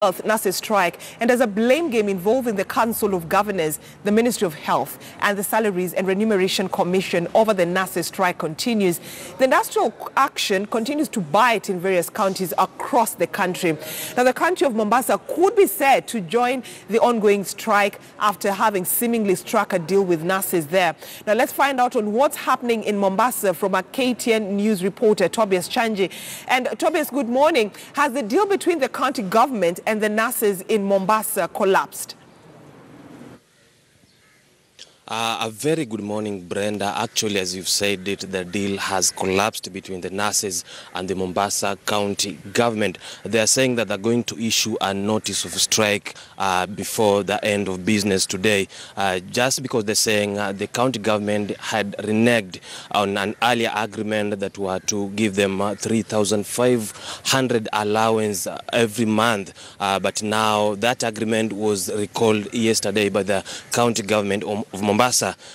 nurses strike, and there's a blame game involving the Council of Governors, the Ministry of Health, and the Salaries and Remuneration Commission over the nurses strike continues. The industrial action continues to bite in various counties across the country. Now, the county of Mombasa could be said to join the ongoing strike after having seemingly struck a deal with nurses there. Now, let's find out on what's happening in Mombasa from a KTN News reporter, Tobias Chanji. And Tobias, good morning. Has the deal between the county government and the nurses in Mombasa collapsed? A very good morning, Brenda. Actually, as you've said it, the deal has collapsed between the nurses and the Mombasa County government. They are saying that they're going to issue a notice of strike before the end of business today, just because they're saying the county government had reneged on an earlier agreement that were to give them 3,500 allowance every month. But now that agreement was recalled yesterday by the county government of Mombasa.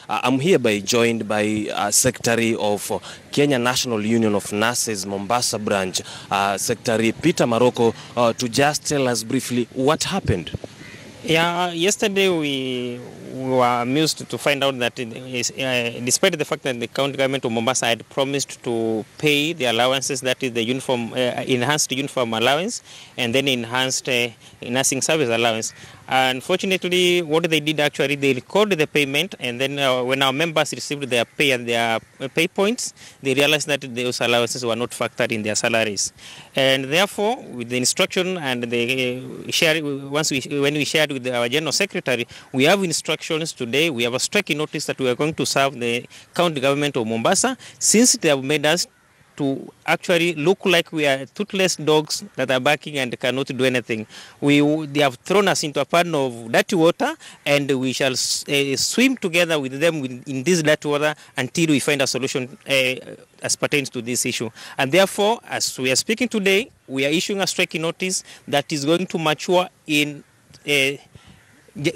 I'm hereby joined by Secretary of Kenya National Union of Nurses Mombasa branch, Secretary Peter Maroko, to just tell us briefly what happened. Yeah, yesterday we were amused to find out that despite the fact that the county government of Mombasa had promised to pay the allowances, that is the enhanced uniform allowance and then enhanced nursing service allowance. Unfortunately, what they did actually, they recorded the payment, and then when our members received their pay and their pay points, they realized that those allowances were not factored in their salaries. And therefore, with the instruction and the when we shared with our General Secretary, we have instructions today. We have a striking notice that we are going to serve the county government of Mombasa, since they have made us to actually look like we are toothless dogs that are barking and cannot do anything. They have thrown us into a pan of dirty water, and we shall swim together with them in this dirty water until we find a solution as pertains to this issue. And therefore, as we are speaking today, we are issuing a striking notice that is going to mature in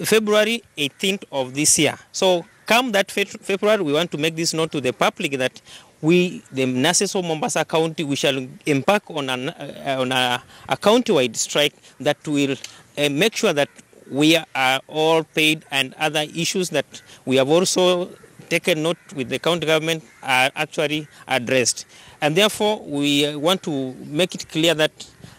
February 18th of this year. So come that February, we want to make this known to the public that we, the nurses of Mombasa County, we shall embark on a county-wide strike that will make sure that we are all paid, and other issues that we have also taken note with the county government are actually addressed. And therefore, we want to make it clear that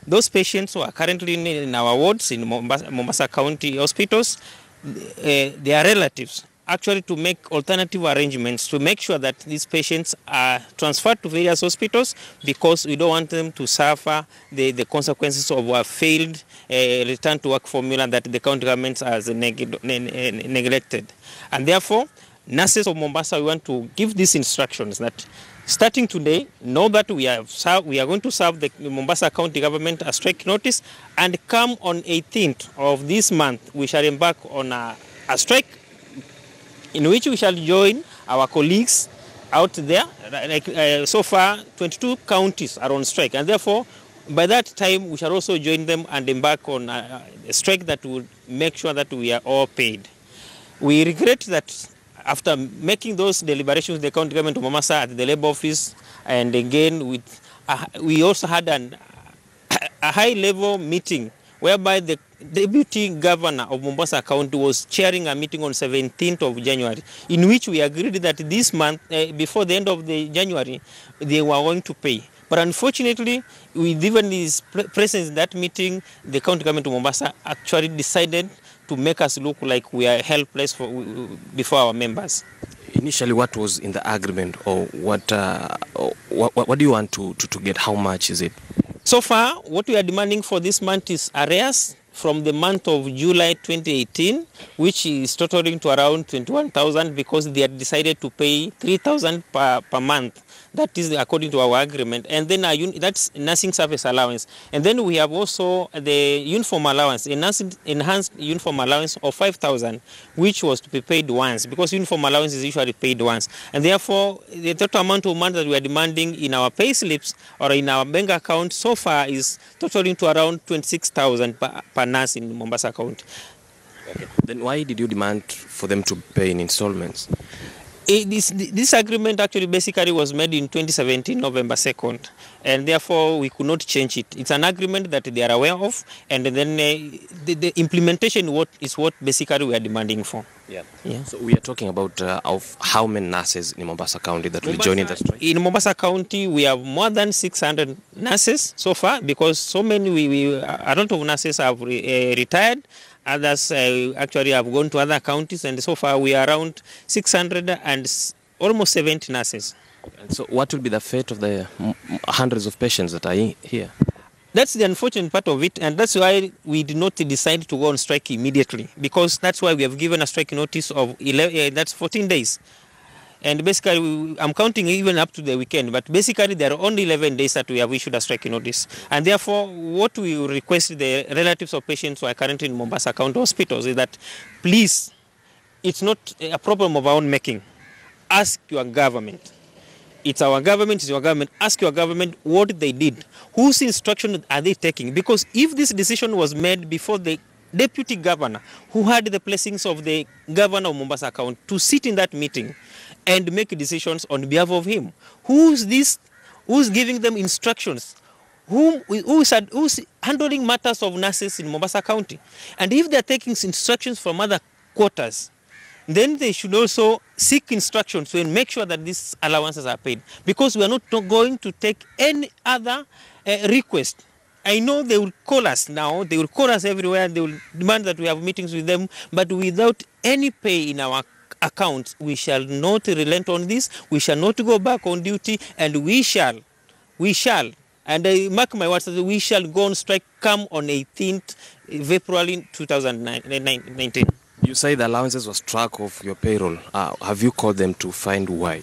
those patients who are currently in our wards in Mombasa County hospitals, their relatives, actually to make alternative arrangements to make sure that these patients are transferred to various hospitals, because we don't want them to suffer the consequences of a failed return to work formula that the county government has neglected. And therefore, nurses of Mombasa, we want to give these instructions that starting today, know that we are going to serve the Mombasa County government a strike notice, and come on 18th of this month, we shall embark on a strike in which we shall join our colleagues out there. So far, 22 counties are on strike, and therefore, by that time, we shall also join them and embark on a strike that will make sure that we are all paid. We regret that after making those deliberations with the county government of Mombasa at the Labour Office, and again we also had a high-level meeting whereby the Deputy Governor of Mombasa County was chairing a meeting on 17th of January, in which we agreed that this month, before the end of January, they were going to pay. But unfortunately, with even his presence in that meeting, the county government of Mombasa actually decided to make us look like we are helpless before our members. Initially, what was in the agreement, or what do you want to get? How much is it? So far, what we are demanding for this month is arrears from the month of July 2018, which is totaling to around 21,000, because they had decided to pay 3,000 per month. That is according to our agreement. And then that's nursing service allowance. And then we have also the uniform allowance, enhanced uniform allowance of 5,000, which was to be paid once, because uniform allowance is usually paid once. And therefore, the total amount of money that we are demanding in our pay slips or in our bank account so far is totaling to around 26,000 per nurse in Mombasa County. Okay. Then why did you demand for them to pay in installments? This agreement actually basically was made in 2017, November 2nd, and therefore we could not change it. It's an agreement that they are aware of, and then the implementation is what basically we are demanding for. Yeah. So we are talking about of how many nurses in Mombasa County that will join in the strike? In Mombasa County, we have more than 600 nurses so far, because so many, a lot of nurses have retired. Others actually have gone to other counties, and so far we are around 600 and almost 70 nurses. And so what will be the fate of the hundreds of patients that are here? That's the unfortunate part of it, and that's why we did not decide to go on strike immediately, because that's why we have given a strike notice of 14 days. And basically, I'm counting even up to the weekend, but basically there are only 11 days that we have issued a strike notice. And therefore, what we request the relatives of patients who are currently in Mombasa County hospitals is that, please, it's not a problem of our own making. Ask your government. It's our government, it's your government. Ask your government what they did. Whose instruction are they taking? Because if this decision was made before the deputy governor, who had the blessings of the governor of Mombasa County to sit in that meeting and make decisions on behalf of him, who's giving them instructions? Who's handling matters of nurses in Mombasa County? And if they're taking instructions from other quarters, then they should also seek instructions to make sure that these allowances are paid. Because we are not going to take any other request. I know they will call us now, they will call us everywhere, they will demand that we have meetings with them, but without any pay in our accounts, we shall not relent on this, we shall not go back on duty, and we shall, and I mark my words, we shall go on strike come on 18th February 2019. You say the allowances was struck off your payroll. Have you called them to find why?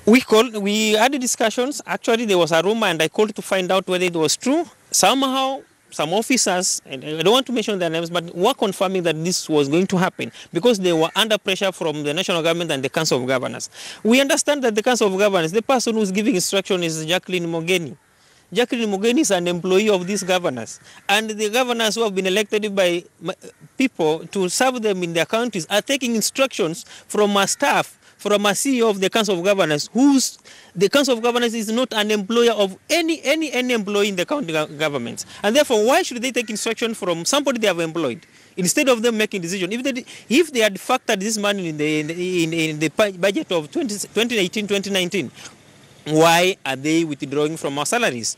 We had discussions. Actually, there was a rumor, and I called to find out whether it was true. Somehow, some officers, and I don't want to mention their names, but were confirming that this was going to happen because they were under pressure from the national government and the Council of Governors. We understand that the Council of Governors, the person who's giving instruction is Jacqueline Mogeni. Jacqueline Mogeni is an employee of these governors, and the governors who have been elected by people to serve them in their counties are taking instructions from a staff, from a CEO of the Council of Governors, the Council of Governors is not an employer of any employee in the county governments. And therefore, why should they take instruction from somebody they have employed instead of them making decision? If they had factored this money in the budget of 2018-2019, why are they withdrawing from our salaries?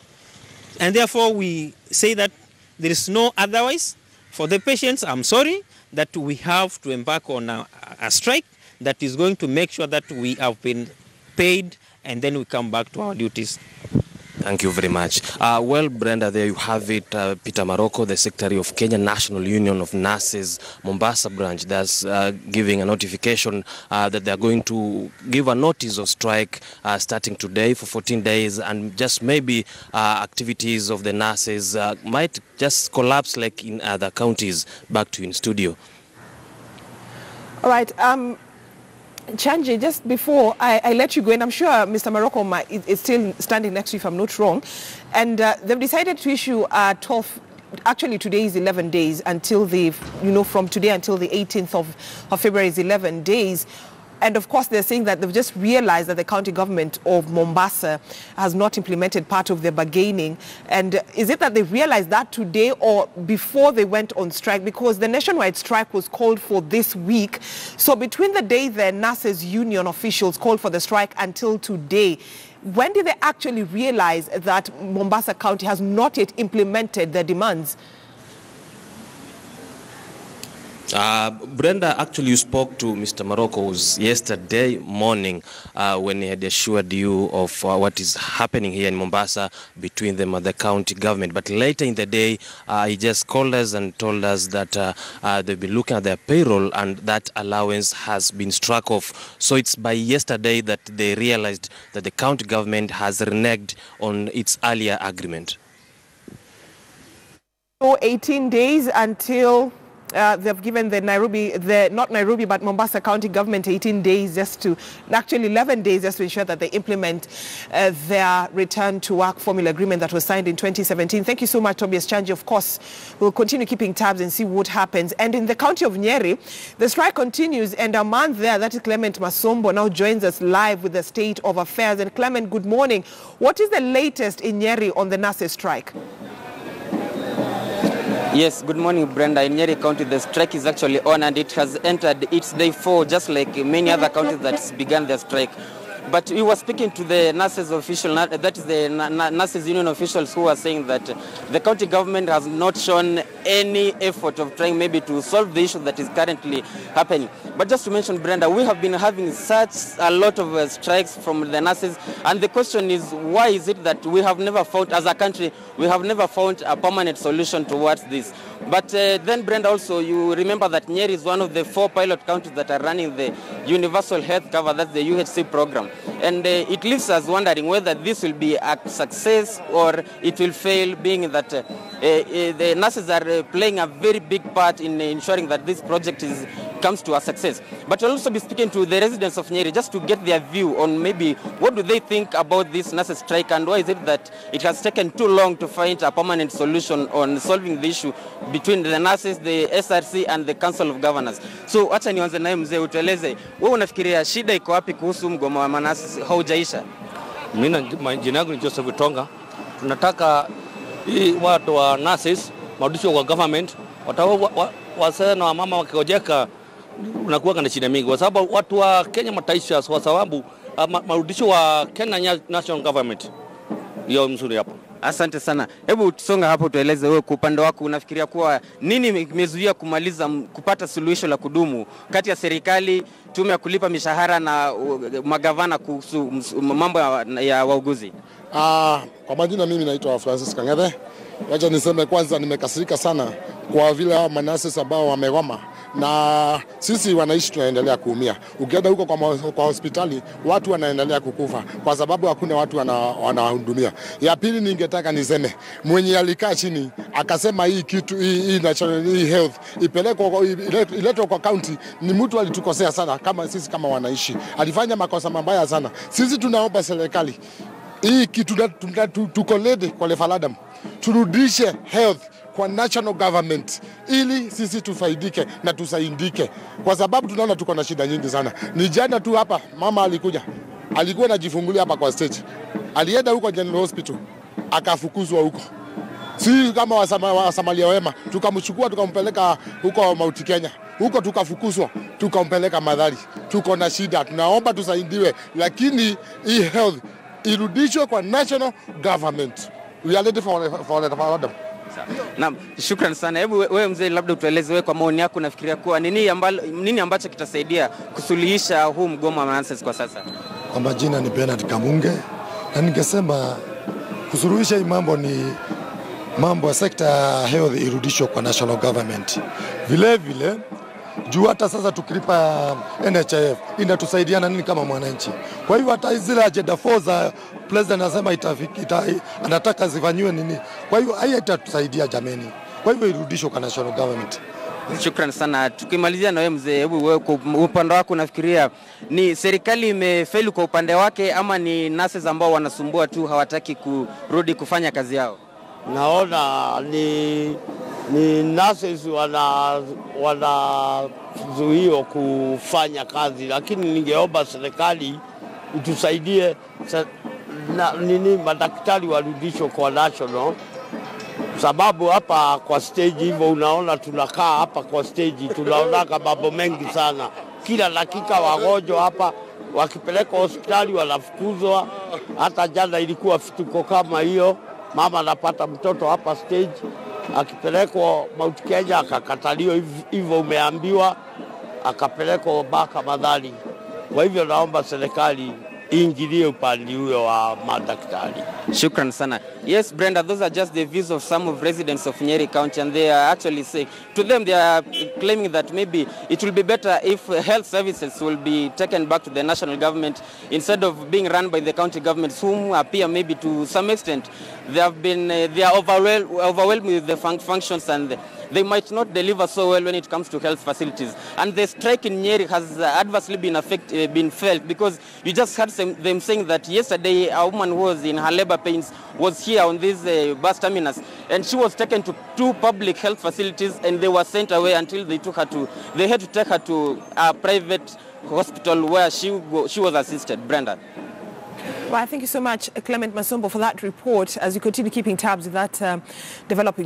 And therefore, we say that there is no otherwise. For the patients, I'm sorry that we have to embark on a strike that is going to make sure that we have been paid and then we come back to our duties. Thank you very much. Well, Brenda, there you have it. Peter Maroko, the Secretary of Kenya National Union of Nurses, Mombasa branch, that's giving a notification that they are going to give a notice of strike starting today for 14 days, and just maybe activities of the nurses might just collapse like in other counties. Back to you in studio. All right. Chanji, just before I let you go, and I'm sure Mr. Morocco is still standing next to you if I'm not wrong, and they've decided to issue 12, actually today is 11 days until from today until the 18th of February is 11 days. And of course, they're saying that they've just realized that the county government of Mombasa has not implemented part of their bargaining. And is it that they realized that today or before they went on strike? Because the nationwide strike was called for this week. So between the day the nurses union officials called for the strike until today, when did they actually realize that Mombasa County has not yet implemented their demands? Brenda, actually you spoke to Mr. Morocco's yesterday morning when he had assured you of what is happening here in Mombasa between them and the county government. But later in the day, he just called us and told us that they've been looking at their payroll and that allowance has been struck off. So it's by yesterday that they realized that the county government has reneged on its earlier agreement. So 18 days until they've given not Nairobi, but Mombasa County government 18 days just to, actually 11 days just to ensure that they implement their return to work formula agreement that was signed in 2017. Thank you so much, Tobias Chanji. Of course, we'll continue keeping tabs and see what happens. And in the county of Nyeri, the strike continues, and our man there, that is Clement Masombo, now joins us live with the state of affairs. And Clement, good morning. What is the latest in Nyeri on the nurses strike? Yes, good morning, Brenda. In Nyeri County, the strike is actually on, and it has entered its day 4, just like many other counties that began their strike. But we were speaking to the nurses official, that is the nurses union officials, who are saying that the county government has not shown any effort of trying maybe to solve the issue that is currently happening. But just to mention, Brenda, we have been having such a lot of strikes from the nurses, and the question is, why is it that we have never found, as a country, we have never found a permanent solution towards this? But then, Brenda, also, you remember that Nyeri is one of the 4 pilot counties that are running the universal health cover, that's the UHC program. And it leaves us wondering whether this will be a success or it will fail, being that the nurses are playing a very big part in ensuring that this project comes to a success. But we'll also be speaking to the residents of Nyeri just to get their view on maybe what do they think about this nurses strike, and why is it that it has taken too long to find a permanent solution on solving the issue between the nurses, the SRC and the Council of Governors. So acha nianze naye mzee, utueleze wewe unafikiria shida iko wapi kuhusu mgomo wa manasi haujaisha? Mimi jina langu ni Joseph Tonga. Tunataka hii watu wa nurses marudisho kwa government, wasana na mama wakiojeka unakuwa na shida mingi, kwa sababu watu wa Kenya mataisha, kwa sababu marudisho wa Kenya national government hiyo mzuri hapo. Asante sana. Hebu tusonga hapo, tueleze wewe kwa upande wako unafikiria kuwa nini imezuia kupata suluhisho la kudumu kati ya serikali, tume ya kulipa mishahara na magavana kuhusu mambo ya wauguzi? Kwa majina mimi naitwa Francis Kang'ethe. Wacha niseme kwanza nimekasirika sana kwa vile hao manurses ambao wamegoma, na sisi wanaishi tunaendelea kuumia. Ukienda huko kwa hospitali watu wanaendelea kukufa kwa sababu hakuna watu wanahudumia. Ya pili ningetaka niseme, mwenye alikaa chini akasema hii kitu hii health iletwe kwa county, ni mtu alitukosea sana kama sisi kama wanaishi. Alifanya makosa mabaya sana. Sisi tunaomba serikali hii kitu tukolede kwa referendum, turudishe health kwa national government ili sisi tufaidike na tusaidike, kwa sababu tunaona tuko na shida nyingi sana. Ni jana tu hapa mama alikuwa anajifungulia hapa kwa stage, alienda huko General Hospital akafukuzwa huko. Si kama wasamalia wema, tukamchukua tukampeleka huko Mount Kenya, huko tukafukuzwa tukampeleka Madhari. Tuko na shida, tunaomba tusaidiwe, lakini hii health irudishwe kwa national government. We are ready for them. Naam, shukrani sana. Hebu wewe mzee, labda utueleze wewe kwa maoni yako unafikiria kuwa nini ambacho kitasaidia kusuluhisha huu mgomo wa nurses kwa sasa? Kwa majina ni Bernard Kamunge, na ningesema kusuluhisha hii mambo ni mambo ya sekta ya health irudishwe kwa national government. Vile vile juu hata sasa tukilipa NHIF inatusaidiana nini kama mwananchi? Kwa hiyo hata zile agenda 4 za president anasema anataka zifanywe nini, kwa hiyo haitatusaidia jameni. Kwa hivyo irudishwe kwa national government. Shukrani sana. Tukimalizia na wewe mzee, hebu wewe kwa upande wako unafikiria ni serikali imefeli kwa upande wake, ama ni nurses ambao wanasumbua tu hawataki kurudi kufanya kazi yao? Naona ni nurses wanazuiwa kufanya kazi, lakini ningeomba serikali itusaidie madaktari warudishwe kwa national, sababu hapa kwa stage hivyo unaona tunakaa hapa kwa stage tunaona mambo mengi sana. Kila dakika wagonjwa hapa wakipelekwa hospitali wanafukuzwa. Hata jana ilikuwa fituko kama hiyo, mama anapata mtoto hapa stage akipelekwa Mount Kenya akakataliwa hivyo umeambiwa, akapelekwa mpaka Madhari. Kwa hivyo naomba serikali ingilie upande huo wa madaktari. Shukran sana. Yes, Brenda, those are just the views of some of residents of Nyeri County, and they are actually saying, to them they are claiming that maybe it will be better if health services will be taken back to the national government instead of being run by the county governments, whom appear maybe to some extent they are overwhelmed with the functions and they might not deliver so well when it comes to health facilities. And the strike in Nyeri has adversely been felt, because you just heard them saying that yesterday a woman who was in her labor pains was here on this bus terminus, and she was taken to 2 public health facilities, and they were sent away until they had to take her to a private hospital where she was assisted. Brenda. Well, thank you so much, Clement Masombo, for that report, as you continue keeping tabs of that developing